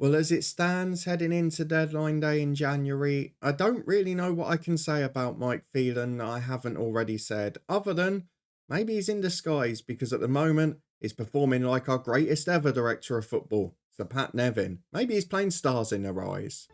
Well, as it stands heading into deadline day in January, I don't really know what I can say about Mike Phelan that I haven't already said, other than maybe he's in disguise because at the moment he's performing like our greatest ever director of football, Sir Pat Nevin. Maybe he's playing stars in their eyes.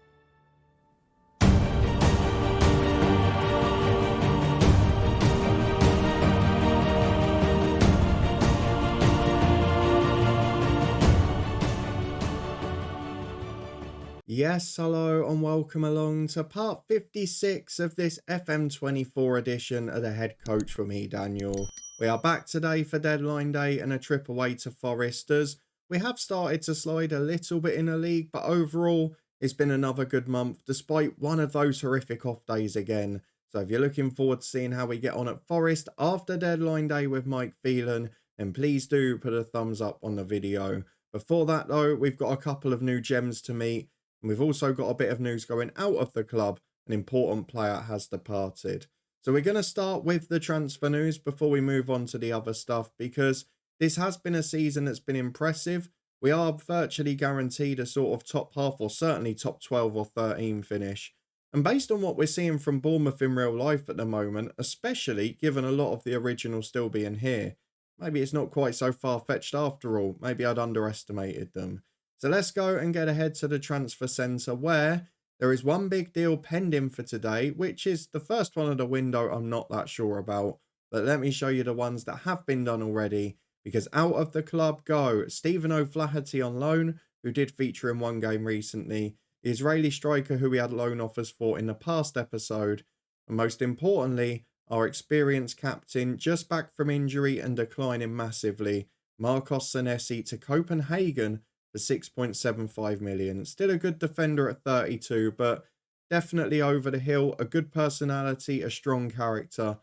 Yes, hello and welcome along to part 56 of this FM24 edition of the Head Coach for me, Daniel. We are back today for deadline day and a trip away to Foresters. We have started to slide a little bit in the league, but overall it's been another good month despite one of those horrific off days again. So if you're looking forward to seeing how we get on at Forest after deadline day with Mike Phelan, then please do put a thumbs up on the video. Before that though, we've got a couple of new gems to meet. And we've also got a bit of news going out of the club. An important player has departed. So we're going to start with the transfer news before we move on to the other stuff, because this has been a season that's been impressive. We are virtually guaranteed a sort of top half or certainly top 12 or 13 finish. And based on what we're seeing from Bournemouth in real life at the moment, especially given a lot of the originals still being here, maybe it's not quite so far-fetched after all. Maybe I'd underestimated them. So let's go and get ahead to the transfer centre where there is one big deal pending for today, which is the first one of the window I'm not that sure about. But let me show you the ones that have been done already, because out of the club go Stephen O'Flaherty on loan, who did feature in one game recently, the Israeli striker who we had loan offers for in the past episode, and most importantly, our experienced captain just back from injury and declining massively, Marcos Senesi to Copenhagen for 6.75 million. Still a good defender at 32, but definitely over the hill. A good personality, a strong character,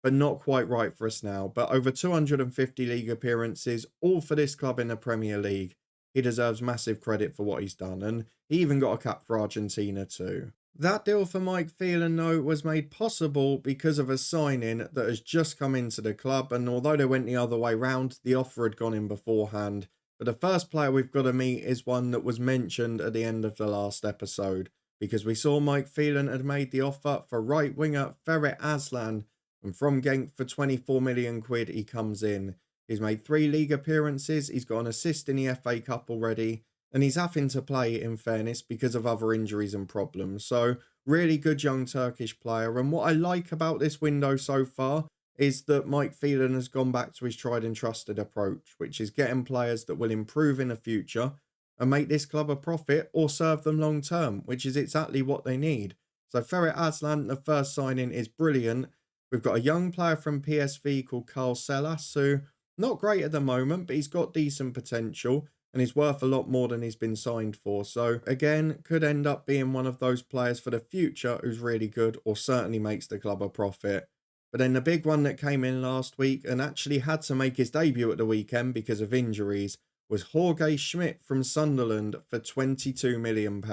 but not quite right for us now. But over 250 league appearances, all for this club in the Premier League. He deserves massive credit for what he's done, and he even got a cap for Argentina too. That deal for Mike Phelan, though, was made possible because of a signing that has just come into the club, and although they went the other way round, the offer had gone in beforehand. But the first player we've got to meet is one that was mentioned at the end of the last episode, because we saw Mike Phelan had made the offer for right winger Ferret Aslan, and from Genk for 24 million quid he comes in. He's made 3 league appearances, he's got an assist in the FA Cup already, and he's having to play in fairness because of other injuries and problems. So really good young Turkish player, and what I like about this window so far is that Mike Phelan has gone back to his tried and trusted approach, which is getting players that will improve in the future and make this club a profit or serve them long term, which is exactly what they need. So Ferret Aslan, the first signing, is brilliant. We've got a young player from PSV called Carl Sellas, who not great at the moment, but he's got decent potential and he's worth a lot more than he's been signed for. So again, could end up being one of those players for the future who's really good or certainly makes the club a profit. But then the big one that came in last week and actually had to make his debut at the weekend because of injuries was Jorge Schmidt from Sunderland for £22 million.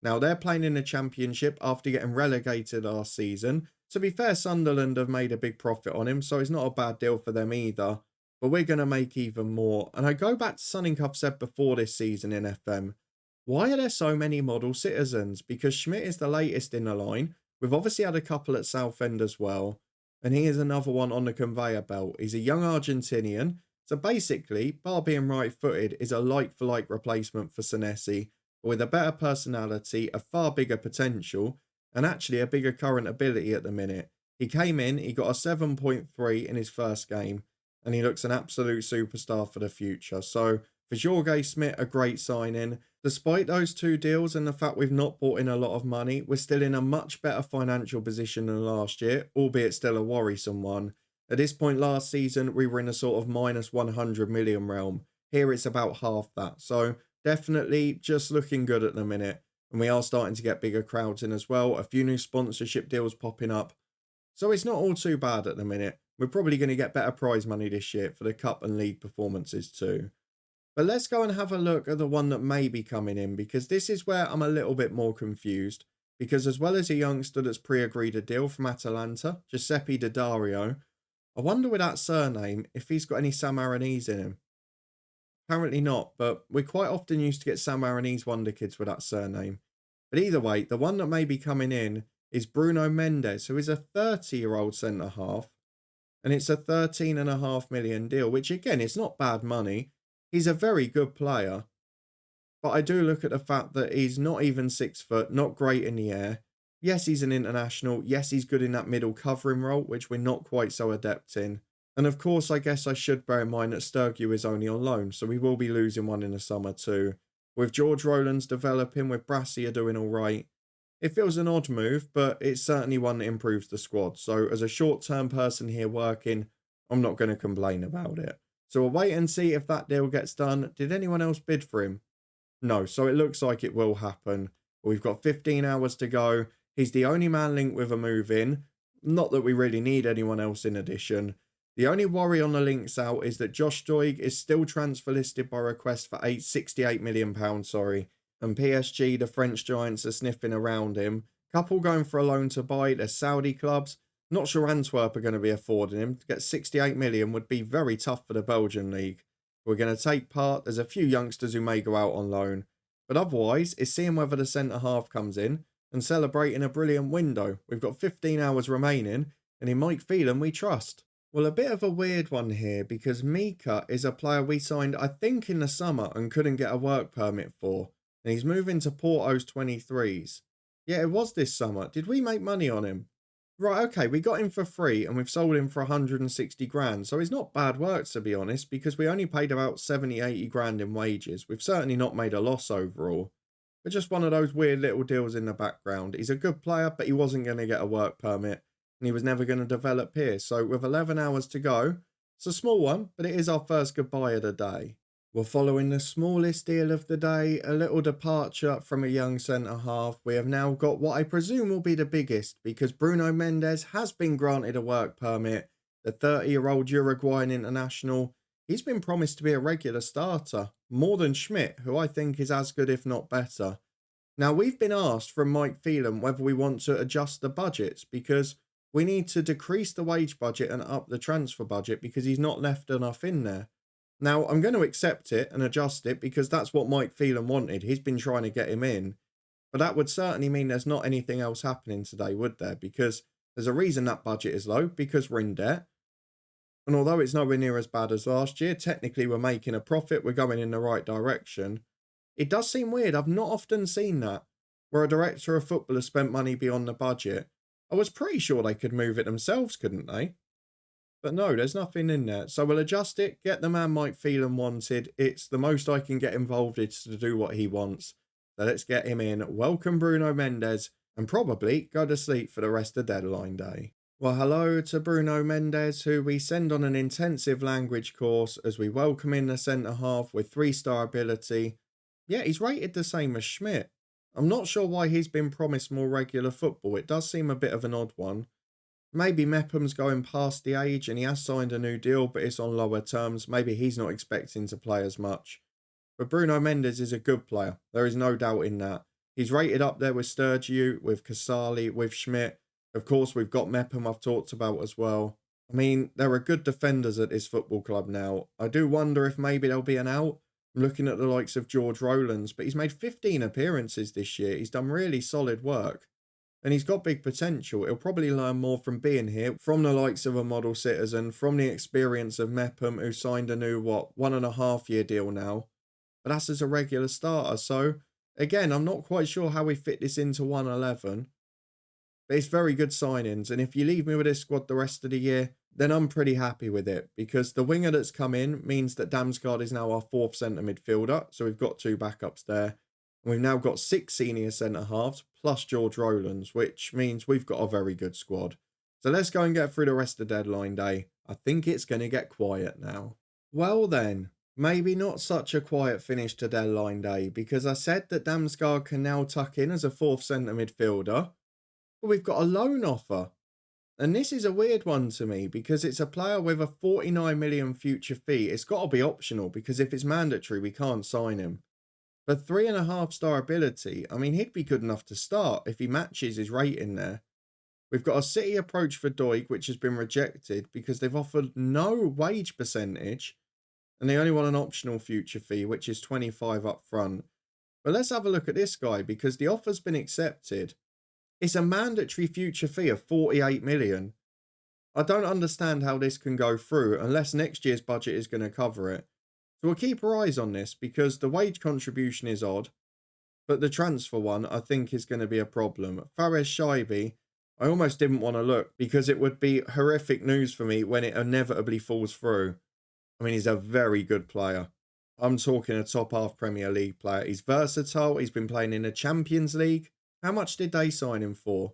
Now, they're playing in the Championship after getting relegated last season. To be fair, Sunderland have made a big profit on him, so it's not a bad deal for them either. But we're going to make even more. And I go back to something I've said before this season in FM. Why are there so many model citizens? Because Schmidt is the latest in the line. We've obviously had a couple at Southend as well. And he is another one on the conveyor belt. He's a young Argentinian. So basically, bar being right-footed, is a like-for-like replacement for Senesi, but with a better personality, a far bigger potential, and actually a bigger current ability at the minute. He came in, he got a 7.3 in his first game, and he looks an absolute superstar for the future. So for Jorge Schmidt, a great signing. Despite those 2 deals and the fact we've not brought in a lot of money, we're still in a much better financial position than last year, albeit still a worrisome one. At this point last season, we were in a sort of minus 100 million realm. Here it's about half that. So definitely just looking good at the minute. And we are starting to get bigger crowds in as well. A few new sponsorship deals popping up. So it's not all too bad at the minute. We're probably going to get better prize money this year for the cup and league performances too. But let's go and have a look at the one that may be coming in, because this is where I'm a little bit more confused. Because as well as a youngster that's pre-agreed a deal from Atalanta, Giuseppe Di Dario, I wonder with that surname if he's got any Samaranese in him. Apparently not, but we quite often used to get Sam Marinese wonder kids with that surname. But either way, the one that may be coming in is Bruno Mendes, who is a 30-year-old centre half, and it's a 13.5 million deal, which again, it's not bad money. He's a very good player, but I do look at the fact that he's not even 6 foot, not great in the air. Yes, he's an international. Yes, he's good in that middle covering role, which we're not quite so adept in. And of course, I guess I should bear in mind that Sturgeon is only on loan, so we will be losing one in the summer too. With George Rowlands developing, with Brassia doing all right, it feels an odd move, but it's certainly one that improves the squad. So as a short-term person here working, I'm not going to complain about it. So we'll wait and see if that deal gets done. Did anyone else bid for him? No, so it looks like it will happen. We've got 15 hours to go. He's the only man linked with a move in. Not that we really need anyone else in addition. The only worry on the links out is that Josh Doig is still transfer listed by request for £68 million, and PSG, the French giants, are sniffing around him. Couple going for a loan to buy. They're Saudi clubs. Not sure Antwerp are going to be affording him. To get 68 million would be very tough for the Belgian league. We're going to take part. There's a few youngsters who may go out on loan. But otherwise, it's seeing whether the centre half comes in and celebrating a brilliant window. We've got 15 hours remaining, and in Mike Phelan we trust. Well, a bit of a weird one here because Mika is a player we signed, I think, in the summer and couldn't get a work permit for. And he's moving to Porto's 23s. Yeah, it was this summer. Did we make money on him? Right, okay, we got him for free and we've sold him for 160 grand. So he's not bad work, to be honest, because we only paid about 70, 80 grand in wages. We've certainly not made a loss overall. But just one of those weird little deals in the background. He's a good player, but he wasn't going to get a work permit. And he was never going to develop here. So with 11 hours to go, it's a small one, but it is our first goodbye of the day. We're following the smallest deal of the day, a little departure from a young centre-half. We have now got what I presume will be the biggest, because Bruno Mendes has been granted a work permit. The 30-year-old Uruguayan international, he's been promised to be a regular starter, more than Schmidt, who I think is as good if not better. Now, we've been asked from Mike Phelan whether we want to adjust the budgets, because we need to decrease the wage budget and up the transfer budget because he's not left enough in there. Now, I'm going to accept it and adjust it because that's what Mike Phelan wanted. He's been trying to get him in. But that would certainly mean there's not anything else happening today, would there? Because there's a reason that budget is low, because we're in debt. And although it's nowhere near as bad as last year, technically we're making a profit, we're going in the right direction. It does seem weird. I've not often seen that, where a director of football has spent money beyond the budget. I was pretty sure they could move it themselves, couldn't they? But no, there's nothing in there. So we'll adjust it, get the man Mike Phelan wanted. It's the most I can get involved is to do what he wants. So let's get him in. Welcome Bruno Mendes and probably go to sleep for the rest of deadline day. Well, hello to Bruno Mendes, who we send on an intensive language course as we welcome in the centre-half with 3-star ability. Yeah, he's rated the same as Schmidt. I'm not sure why he's been promised more regular football. It does seem a bit of an odd one. Maybe Mepham's going past the age and he has signed a new deal, but it's on lower terms. Maybe he's not expecting to play as much. But Bruno Mendes is a good player. There is no doubt in that. He's rated up there with Sturgeon, with Casali, with Schmidt. Of course, we've got Mepham I've talked about as well. I mean, there are good defenders at this football club now. I do wonder if maybe there'll be an out. I'm looking at the likes of George Rowlands, but he's made 15 appearances this year. He's done really solid work. And he's got big potential. He'll probably learn more from being here, from the likes of a model citizen, from the experience of Mepham, who signed a new, 1.5-year deal now. But that's as a regular starter. So, again, I'm not quite sure how we fit this into 111. But it's very good signings. And if you leave me with this squad the rest of the year, then I'm pretty happy with it. Because the winger that's come in means that Damsgaard is now our 4th centre midfielder. So we've got 2 backups there. And we've now got 6 senior centre-halves plus George Rowlands, which means we've got a very good squad. So let's go and get through the rest of deadline day. I think it's going to get quiet now. Well then, maybe not such a quiet finish to deadline day, because I said that Damsgaard can now tuck in as a 4th centre midfielder. But we've got a loan offer. And this is a weird one to me, because it's a player with a 49 million future fee. It's got to be optional, because if it's mandatory, we can't sign him. For 3.5-star ability, I mean, he'd be good enough to start if he matches his rating there. We've got a City approach for Doig, which has been rejected because they've offered no wage percentage. and they only want an optional future fee, which is 25 up front. But let's have a look at this guy, because the offer's been accepted. It's a mandatory future fee of 48 million. I don't understand how this can go through unless next year's budget is going to cover it. So we'll keep our eyes on this, because the wage contribution is odd, but the transfer one I think is going to be a problem. Fares Shaibi, I almost didn't want to look, because it would be horrific news for me when it inevitably falls through. I mean, he's a very good player. I'm talking a top half Premier League player. He's versatile. He's been playing in the Champions League. How much did they sign him for?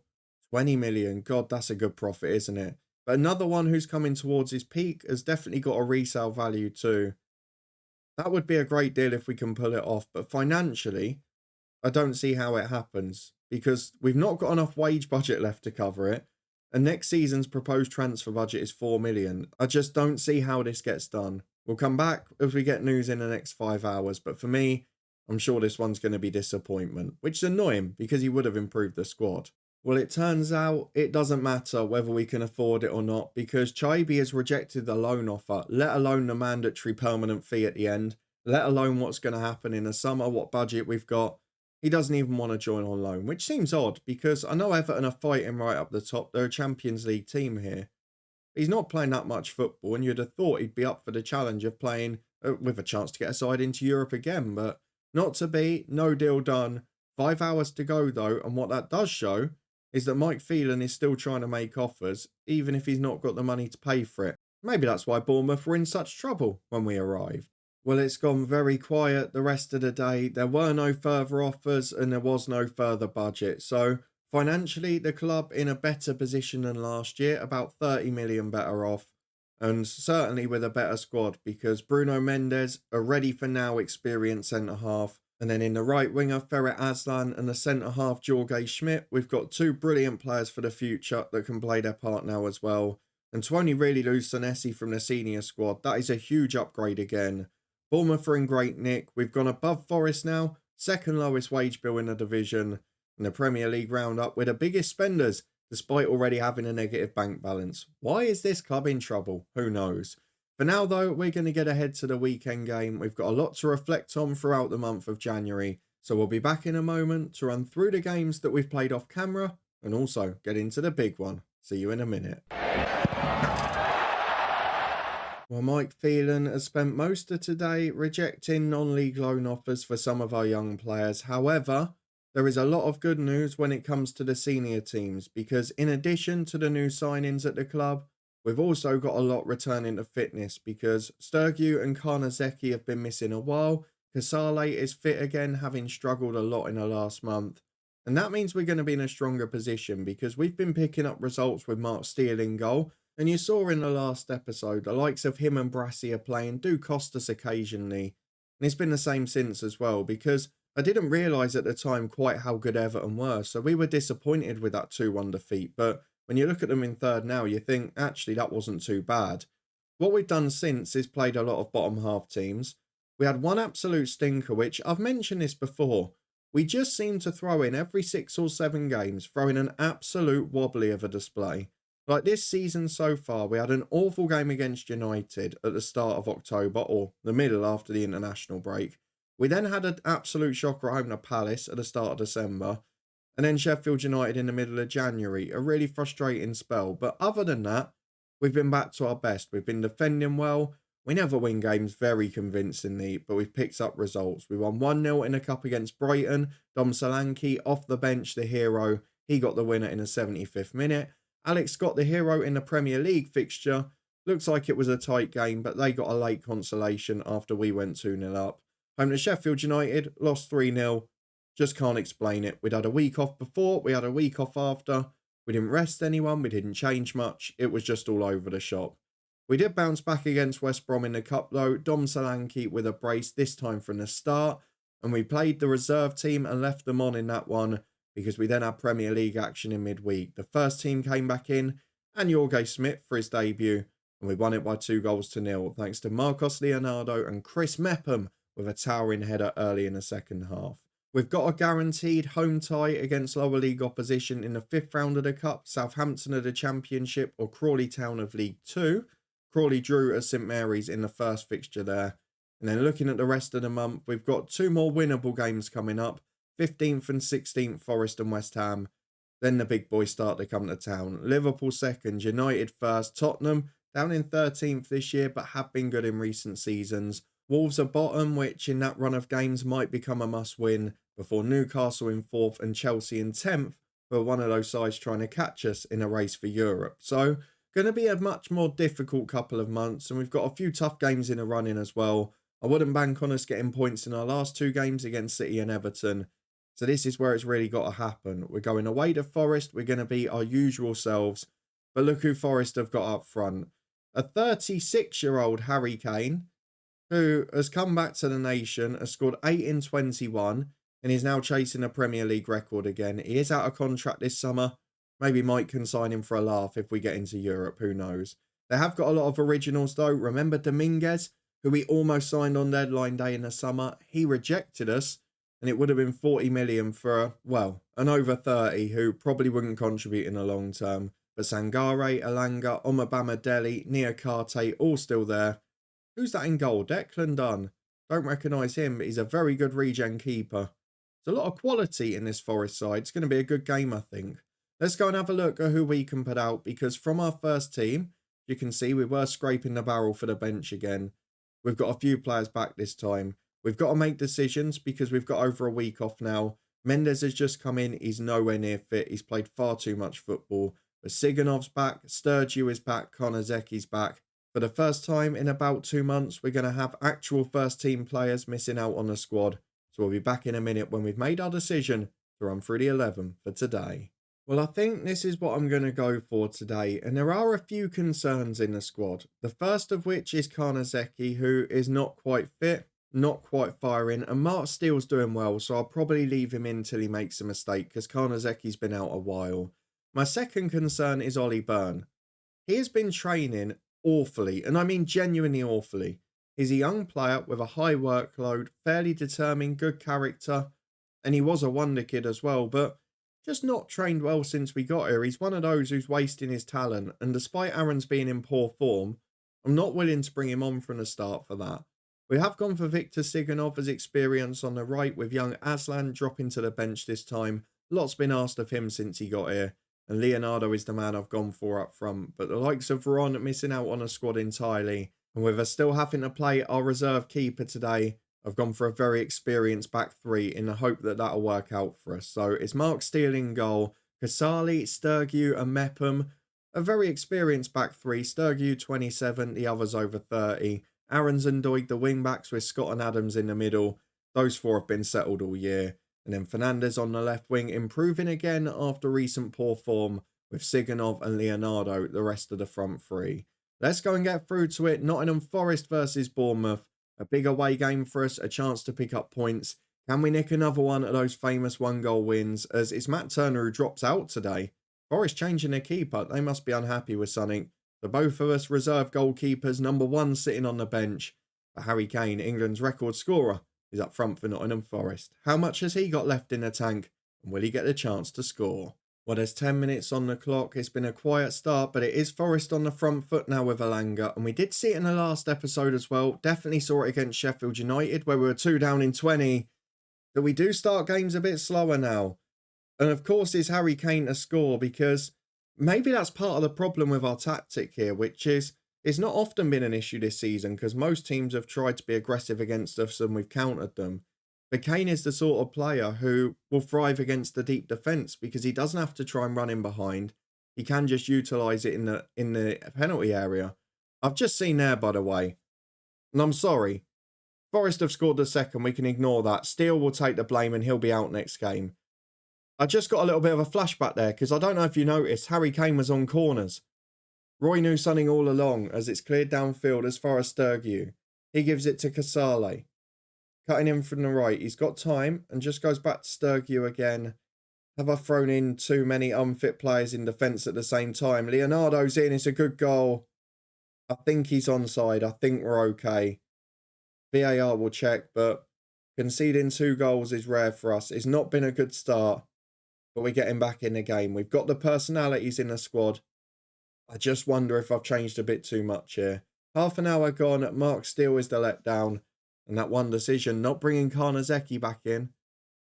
20 million. God, that's a good profit, isn't it? But another one who's coming towards his peak has definitely got a resale value too. That would be a great deal if we can pull it off. But financially, I don't see how it happens, because we've not got enough wage budget left to cover it. And next season's proposed transfer budget is 4 million. I just don't see how this gets done. We'll come back if we get news in the next 5 hours. But for me, I'm sure this one's going to be disappointment, which is annoying because he would have improved the squad. Well, it turns out it doesn't matter whether we can afford it or not, because Chaibi has rejected the loan offer, let alone the mandatory permanent fee at the end, let alone what's going to happen in the summer, what budget we've got. He doesn't even want to join on loan, which seems odd, because I know Everton are fighting right up the top. They're a Champions League team here. He's not playing that much football, and you'd have thought he'd be up for the challenge of playing with a chance to get a side into Europe again, but not to be. No deal done. 5 hours to go, though, and what that does show is that Mike Phelan is still trying to make offers, even if he's not got the money to pay for it. Maybe that's why Bournemouth were in such trouble when we arrived. Well, it's gone very quiet the rest of the day. There were no further offers and there was no further budget. So financially, the club in a better position than last year, about 30 million better off. And certainly with a better squad, because Bruno Mendes, a ready for now experienced centre-half. And then in the right winger, Ferret Aslan, and the centre-half, Jorge Schmidt. We've got two brilliant players for the future that can play their part now as well. And to only really lose Senesi from the senior squad, that is a huge upgrade again. Bournemouth are in great nick. We've gone above Forest now, second lowest wage bill in the division. In the Premier League roundup, we're the biggest spenders, despite already having a negative bank balance. Why is this club in trouble? Who knows? For now, though, we're going to get ahead to the weekend game. We've got a lot to reflect on throughout the month of January. So we'll be back in a moment to run through the games that we've played off camera and also get into the big one. See you in a minute. Well, Mike Phelan has spent most of today rejecting non-league loan offers for some of our young players. However, there is a lot of good news when it comes to the senior teams, because in addition to the new signings at the club, we've also got a lot returning to fitness, because Sturgeon and Karnazeki have been missing a while. Kasale is fit again, having struggled a lot in the last month. And that means we're going to be in a stronger position, because we've been picking up results with Mark Steele in goal. And you saw in the last episode, the likes of him and Brassy are playing do cost us occasionally. And it's been the same since as well, because I didn't realise at the time quite how good Everton were. So we were disappointed with that 2-1 defeat. But when you look at them in third now, you think, actually, that wasn't too bad. What we've done since is played a lot of bottom half teams. We had one absolute stinker, which I've mentioned this before. We just seem to throw in every 6 or 7 games, throwing an absolute wobbly of a display. Like this season so far, we had an awful game against United at the start of October, or the middle after the international break. We then had an absolute shocker at home to Palace at the start of December. And then Sheffield United in the middle of January, a really frustrating spell. But other than that, we've been back to our best. We've been defending well. We never win games very convincingly, but we've picked up results. We won 1-0 in a cup against Brighton. Dom Solanke, off the bench, the hero. He got the winner in the 75th minute. Alex got the hero in the Premier League fixture. Looks like it was a tight game, but they got a late consolation after we went 2-0 up. Home to Sheffield United, lost 3-0. Just can't explain it. We'd had a week off before, we had a week off after. We didn't rest anyone, we didn't change much. It was just all over the shop. We did bounce back against West Brom in the cup though. Dom Solanke with a brace, this time from the start. And we played the reserve team and left them on in that one, because we then had Premier League action in midweek. The first team came back in, and Jorge Schmidt for his debut, and we won it by 2-0, thanks to Marcos Leonardo and Chris Mepham with a towering header early in the second half. We've got a guaranteed home tie against lower league opposition in the 5th round of the Cup, Southampton of the Championship or Crawley Town of League 2. Crawley drew at St Mary's in the first fixture there. And then looking at the rest of the month, we've got 2 more winnable games coming up. 15th and 16th, Forest and West Ham. Then the big boys start to come to town. Liverpool second, United first, Tottenham down in 13th this year, but have been good in recent seasons. Wolves are bottom, which in that run of games might become a must-win, before Newcastle in 4th and Chelsea in 10th, for one of those sides trying to catch us in a race for Europe. So, going to be a much more difficult couple of months, and we've got a few tough games in a run-in as well. I wouldn't bank on us getting points in our last 2 games against City and Everton. So this is where it's really got to happen. We're going away to Forest. We're going to be our usual selves. But look who Forest have got up front. A 36-year-old Harry Kane, who has come back to the nation, has scored 8 in 21, and is now chasing a Premier League record again. He is out of contract this summer. Maybe Mike can sign him for a laugh if we get into Europe. Who knows? They have got a lot of originals, though. Remember Dominguez, who we almost signed on deadline day in the summer? He rejected us. And it would have been 40 million for, an over 30 who probably wouldn't contribute in the long term. But Sangare, Elanga, Omabama Deli, Niakate, all still there. Who's that in goal? Declan Dunn. Don't recognise him, but he's a very good regen keeper. There's a lot of quality in this Forest side. It's going to be a good game, I think. Let's go and have a look at who we can put out, because from our first team, you can see we were scraping the barrel for the bench again. We've got a few players back this time. We've got to make decisions because we've got over a week off now. Mendes has just come in. He's nowhere near fit. He's played far too much football. But Siganov's back. Sturgeon is back. Konazeki's back. For the first time in about 2 months, we're going to have actual first team players missing out on the squad. So we'll be back in a minute when we've made our decision to run through the 11 for today. Well, I think this is what I'm going to go for today. And there are a few concerns in the squad. The first of which is Konazeki, who is not quite fit. Not quite firing, and Mark Steele's doing well, so I'll probably leave him in till he makes a mistake, because Karnazeki's been out a while. My second concern is Ollie Byrne. He has been training awfully, and I mean genuinely awfully. He's a young player with a high workload, fairly determined, good character, and he was a wonder kid as well, but just not trained well since we got here. He's one of those who's wasting his talent, and despite Aaron's being in poor form, I'm not willing to bring him on from the start for that. We have gone for Victor Siganov as experience on the right, with young Aslan dropping to the bench this time. Lots been asked of him since he got here, and Leonardo is the man I've gone for up front. But the likes of Veron missing out on a squad entirely, and with us still having to play our reserve keeper today, I've gone for a very experienced back 3 in the hope that that'll work out for us. So it's Mark Steele in goal, Casali, Sturgeon and Mepham. A very experienced back 3, Sturgeon 27, the others over 30. Aaron's and Doig, the wing-backs, with Scott and Adams in the middle. Those 4 have been settled all year. And then Fernandez on the left wing, improving again after recent poor form, with Siganov and Leonardo, the rest of the front 3. Let's go and get through to it. Nottingham Forest versus Bournemouth. A big away game for us, a chance to pick up points. Can we nick another one of those famous 1-goal wins, as it's Matt Turner who drops out today? Forest changing their keeper. They must be unhappy with something. For both of us, reserve goalkeepers, number 1 sitting on the bench. But Harry Kane, England's record scorer, is up front for Nottingham Forest. How much has he got left in the tank? And will he get the chance to score? Well, there's 10 minutes on the clock. It's been a quiet start, but it is Forest on the front foot now with Elanga. And we did see it in the last episode as well. Definitely saw it against Sheffield United, where we were 2 down in 20. That we do start games a bit slower now. And of course, it's Harry Kane to score, because maybe that's part of the problem with our tactic here, which is it's not often been an issue this season, because most teams have tried to be aggressive against us and we've countered them. But Kane is the sort of player who will thrive against the deep defence, because he doesn't have to try and run in behind. He can just utilise it in the penalty area. I've just seen there, by the way, and I'm sorry, Forest have scored the second. We can ignore that. Steele will take the blame and he'll be out next game. I just got a little bit of a flashback there, because I don't know if you noticed, Harry Kane was on corners. Roy knew something all along, as it's cleared downfield as far as Sturgeon. He gives it to Casale. Cutting in from the right. He's got time and just goes back to Sturgeon again. Have I thrown in too many unfit players in defence at the same time? Leonardo's in. It's a good goal. I think he's onside. I think we're okay. VAR will check, but conceding 2 goals is rare for us. It's not been a good start, but we're getting back in the game. We've got the personalities in the squad. I just wonder if I've changed a bit too much here. Half an hour gone, Mark Steele is the letdown, and that one decision, not bringing Karnazeki back in,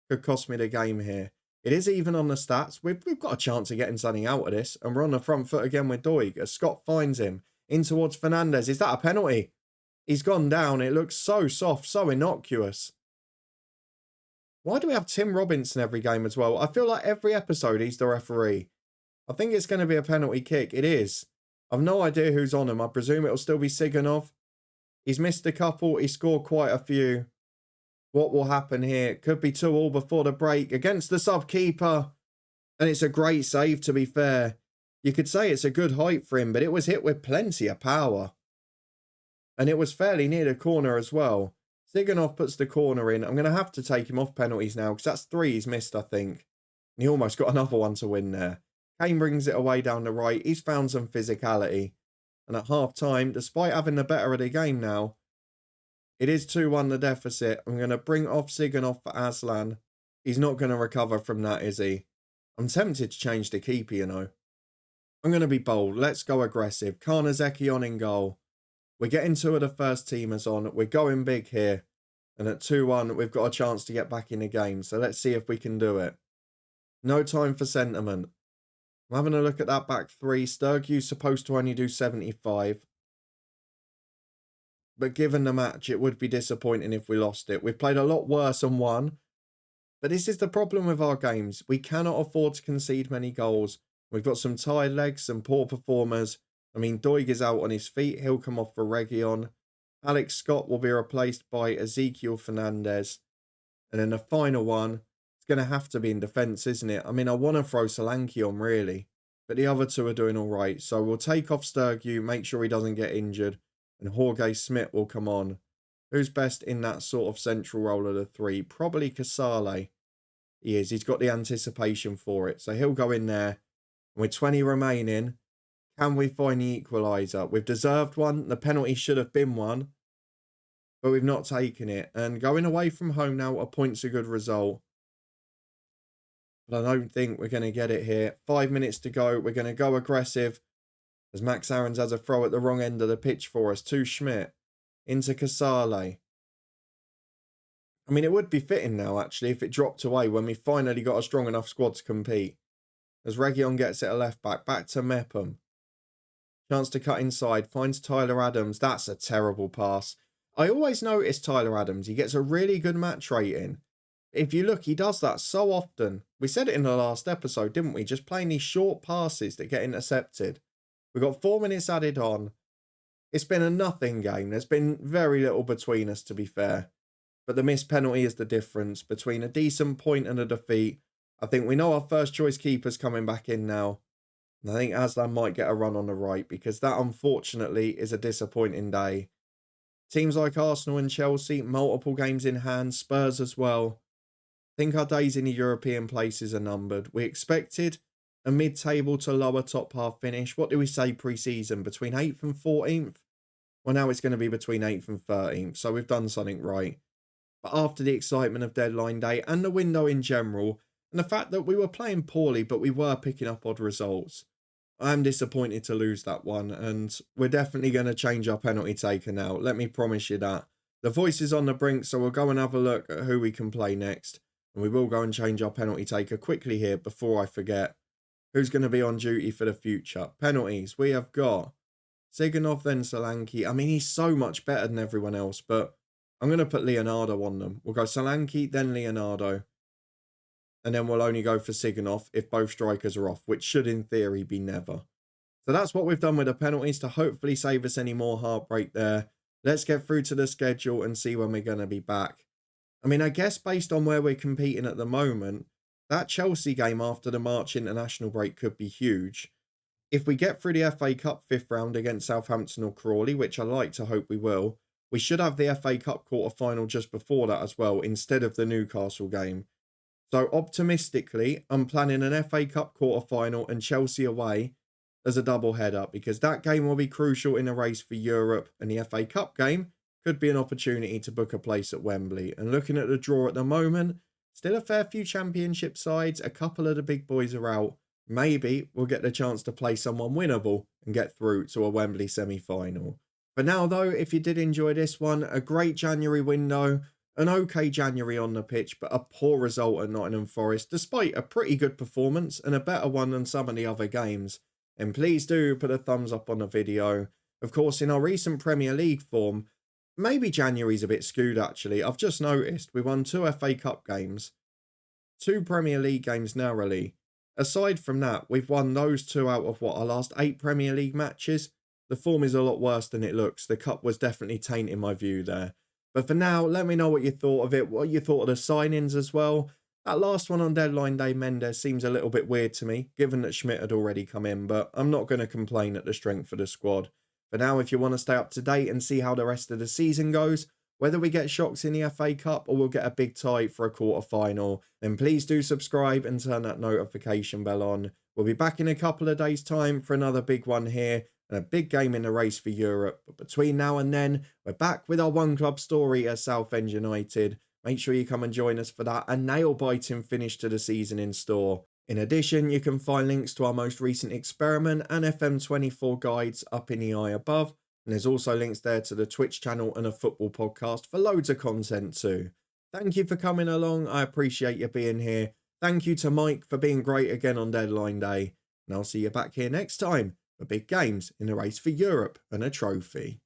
could cost me the game here. It is even on the stats. We've got a chance of getting something out of this, and we're on the front foot again with Doig as Scott finds him in towards Fernandez. Is that a penalty? He's gone down. It looks so soft, so innocuous. Why do we have Tim Robinson every game as well? I feel like every episode he's the referee. I think it's going to be a penalty kick. It is. I've no idea who's on him. I presume it'll still be Siganov. He's missed a couple. He scored quite a few. What will happen here? Could be 2-2 before the break against the sub-keeper. And it's a great save, to be fair. You could say it's a good height for him, but it was hit with plenty of power. And it was fairly near the corner as well. Siganov puts the corner in. I'm going to have to take him off penalties now because that's 3 he's missed, I think. And he almost got another one to win there. Kane brings it away down the right. He's found some physicality. And at half-time, despite having the better of the game now, it is 2-1 the deficit. I'm going to bring off Siganov for Aslan. He's not going to recover from that, is he? I'm tempted to change the keeper, you know. I'm going to be bold. Let's go aggressive. Karnazeki on in goal. We're getting 2 of the first teamers on. We're going big here. And at 2-1, we've got a chance to get back in the game. So let's see if we can do it. No time for sentiment. I'm having a look at that back 3. Sturgew's supposed to only do 75. But given the match, it would be disappointing if we lost it. We've played a lot worse and won. But this is the problem with our games. We cannot afford to concede many goals. We've got some tired legs, some poor performers. I mean, Doig is out on his feet. He'll come off for Reguilon. Alex Scott will be replaced by Ezekiel Fernandez. And then the final one, it's going to have to be in defence, isn't it? I mean, I want to throw Solanke on, really. But the other 2 are doing all right. So we'll take off Sturgew, make sure he doesn't get injured. And Jorge Smith will come on. Who's best in that sort of central role of the 3? Probably Casale. He is. He's got the anticipation for it. So he'll go in there. And with 20 remaining, can we find the equaliser? We've deserved one. The penalty should have been one. But we've not taken it. And going away from home now, a point's a good result. But I don't think we're going to get it here. 5 minutes to go. We're going to go aggressive. As Max Aarons has a throw at the wrong end of the pitch for us. To Schmidt. Into Casale. I mean, it would be fitting now, actually, if it dropped away when we finally got a strong enough squad to compete. As Reguilon gets it at left back. Back to Mepham. Chance to cut inside. Finds Tyler Adams. That's a terrible pass. I always notice Tyler Adams. He gets a really good match rating. If you look, he does that so often. We said it in the last episode, didn't we? Just playing these short passes that get intercepted. We've got 4 minutes added on. It's been a nothing game. There's been very little between us, to be fair. But the missed penalty is the difference between a decent point and a defeat. I think we know our first choice keeper's coming back in now. And I think Aslan might get a run on the right because that, unfortunately, is a disappointing day. Teams like Arsenal and Chelsea, multiple games in hand, Spurs as well. I think our days in the European places are numbered. We expected a mid-table to lower top half finish. What do we say pre-season? Between 8th and 14th? Well, now it's going to be between 8th and 13th. So we've done something right. But after the excitement of deadline day and the window in general, and the fact that we were playing poorly, but we were picking up odd results, I am disappointed to lose that one. And we're definitely going to change our penalty taker now. Let me promise you that. The voice is on the brink, so we'll go and have a look at who we can play next. And we will go and change our penalty taker quickly here before I forget. Who's going to be on duty for the future? Penalties. We have got Siganov, then Solanke. I mean, he's so much better than everyone else, but I'm going to put Leonardo on them. We'll go Solanke, then Leonardo. And then we'll only go for Siganov if both strikers are off, which should in theory be never. So that's what we've done with the penalties to hopefully save us any more heartbreak there. Let's get through to the schedule and see when we're going to be back. I mean, I guess based on where we're competing at the moment, that Chelsea game after the March international break could be huge. If we get through the FA Cup 5th round against Southampton or Crawley, which I like to hope we will, we should have the FA Cup quarter-final just before that as well, instead of the Newcastle game. So optimistically, I'm planning an FA Cup quarter-final and Chelsea away as a double-header, because that game will be crucial in the race for Europe, and the FA Cup game could be an opportunity to book a place at Wembley. And looking at the draw at the moment, still a fair few championship sides, a couple of the big boys are out, maybe we'll get the chance to play someone winnable and get through to a Wembley semi-final. For now though, if you did enjoy this one, a great January window, an okay January on the pitch, but a poor result at Nottingham Forest, despite a pretty good performance and a better one than some of the other games. And please do put a thumbs up on the video. Of course, in our recent Premier League form, maybe January's a bit skewed actually. I've just noticed we won 2 FA Cup games, 2 Premier League games narrowly. Aside from that, we've won those 2 out of our last 8 Premier League matches. The form is a lot worse than it looks. The cup was definitely tainting my view there. But for now, let me know what you thought of it, what you thought of the signings as well. That last one on deadline day, Mendes, seems a little bit weird to me, given that Schmidt had already come in, but I'm not going to complain at the strength of the squad. For now, if you want to stay up to date and see how the rest of the season goes, whether we get shocks in the FA Cup or we'll get a big tie for a quarter-final, then please do subscribe and turn that notification bell on. We'll be back in a couple of days' time for another big one here and a big game in the race for Europe. But between now and then, we're back with our one club story at Southend United. Make sure you come and join us for that, a nail-biting finish to the season in store. In addition, you can find links to our most recent experiment and FM24 guides up in the eye above. And there's also links there to the Twitch channel and a football podcast for loads of content too. Thank you for coming along. I appreciate you being here. Thank you to Mike for being great again on deadline day. And I'll see you back here next time for big games in the race for Europe and a trophy.